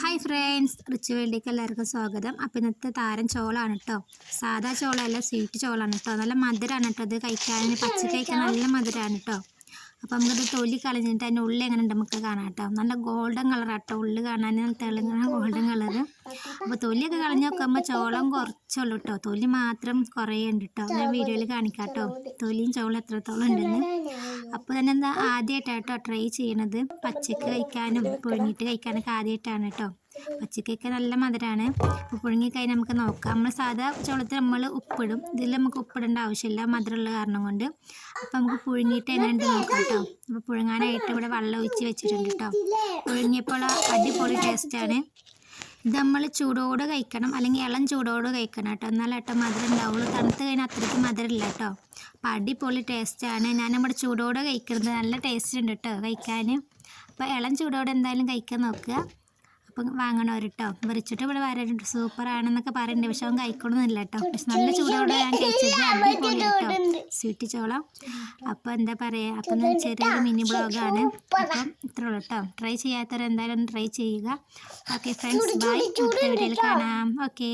Hi friends, rich വേൾഡിലേക്ക് എല്ലാവർക്കും സ്വാഗതം. അപ്പോൾ ഇന്നത്തെ താരം ചോളാണ് കേട്ടോ. സാധാ ചോളമല്ല, സ്വീറ്റ് ചോളാണ് കേട്ടോ. നല്ല മധുരമാണ് കേട്ടോ. അത് കഴിക്കാൻ പച്ചക്ക് കഴിക്കാൻ നല്ല മധുരമാണ് കേട്ടോ. അപ്പോൾ നമുക്കത് തൊലി കളഞ്ഞിട്ട് അതിൻ്റെ ഉള്ളിൽ എങ്ങനെ ഉണ്ട് നമുക്ക് കാണാം കേട്ടോ. നല്ല ഗോൾഡൻ കളറാട്ടോ ഉള്ളിൽ കാണാൻ, തെളിങ്ങണ ഗോൾഡൻ കളറ്. അപ്പോൾ തൊലിയൊക്കെ കളഞ്ഞ് നോക്കുമ്പോൾ ചോളം കുറച്ചുള്ളൂ കേട്ടോ. തൊലി മാത്രം കുറേ ഉണ്ട് കേട്ടോ. ഞാൻ വീഡിയോയിൽ കാണിക്കാം കേട്ടോ തൊലിയും ചോളം എത്രത്തോളം ഉണ്ടെന്ന്. അപ്പോൾ തന്നെ എന്താ ആദ്യമായിട്ടാട്ടോ ട്രൈ ചെയ്യണത്. പച്ചക്ക് കഴിക്കാനും പുഴുങ്ങിയിട്ട് കഴിക്കാനൊക്കെ ആദ്യമായിട്ടാണ് കേട്ടോ. പച്ചക്കൊക്കെ നല്ല മധുരമാണ്. അപ്പോൾ പുഴുങ്ങി കഴിഞ്ഞാൽ നമുക്ക് നോക്കാം. നമ്മൾ സാധാ ചോളത്തിൽ നമ്മൾ ഉപ്പിടും, ഇതിൽ നമുക്ക് ഉപ്പിടേണ്ട ആവശ്യമില്ല മധുരമുള്ള കാരണം കൊണ്ട്. അപ്പോൾ നമുക്ക് പുഴുങ്ങിയിട്ട് എങ്ങനെയുണ്ട് നോക്കാം കേട്ടോ. അപ്പോൾ പുഴുങ്ങാനായിട്ട് ഇവിടെ വെള്ളം ഒഴിച്ച് വെച്ചിട്ടുണ്ട് കേട്ടോ. പുഴുങ്ങിയപ്പോൾ അടിപൊളി ടേസ്റ്റാണ്. ഇത് നമ്മൾ ചൂടോട് കഴിക്കണം, അല്ലെങ്കിൽ ഇളം ചൂടോട് കഴിക്കണം കേട്ടോ. എന്നാലും കേട്ടോ മധുരം ഉണ്ടാവുള്ളൂ. തണുത്ത് കഴിഞ്ഞാൽ അത്രയ്ക്ക് മധുരമില്ല കേട്ടോ. അപ്പോൾ അടിപൊളി ടേസ്റ്റാണ്. ഞാൻ നമ്മുടെ ചൂടോടെ കഴിക്കുന്നത് നല്ല ടേസ്റ്റ് ഉണ്ട് കേട്ടോ കഴിക്കാൻ. അപ്പോൾ ഇളം ചൂടോടെ എന്തായാലും കഴിക്കാൻ നോക്കുക. അപ്പം വാങ്ങണവർ കേട്ടോ. വരച്ചിട്ട് ഇവിടെ വരാനുണ്ട്, സൂപ്പറാണെന്നൊക്കെ പറയുന്നുണ്ട്. പക്ഷെ അവൻ കഴിക്കണമെന്നില്ല കേട്ടോ. പക്ഷെ നല്ല ചൂടോടെ ഞാൻ കഴിച്ചത് അടിപൊളി കേട്ടോ, സ്വീറ്റ് ചോളം. അപ്പോൾ എന്താ പറയുക, അപ്പം ചെറിയൊരു മിനി ബ്ലോഗാണ്. അപ്പം ഇത്രേ ഉള്ളൂ കേട്ടോ. ട്രൈ ചെയ്യാത്തവർ എന്തായാലും ട്രൈ ചെയ്യുക. Okay friends, bye. അടുത്ത വീഡിയോയിൽ കാണാം. ഓക്കെ.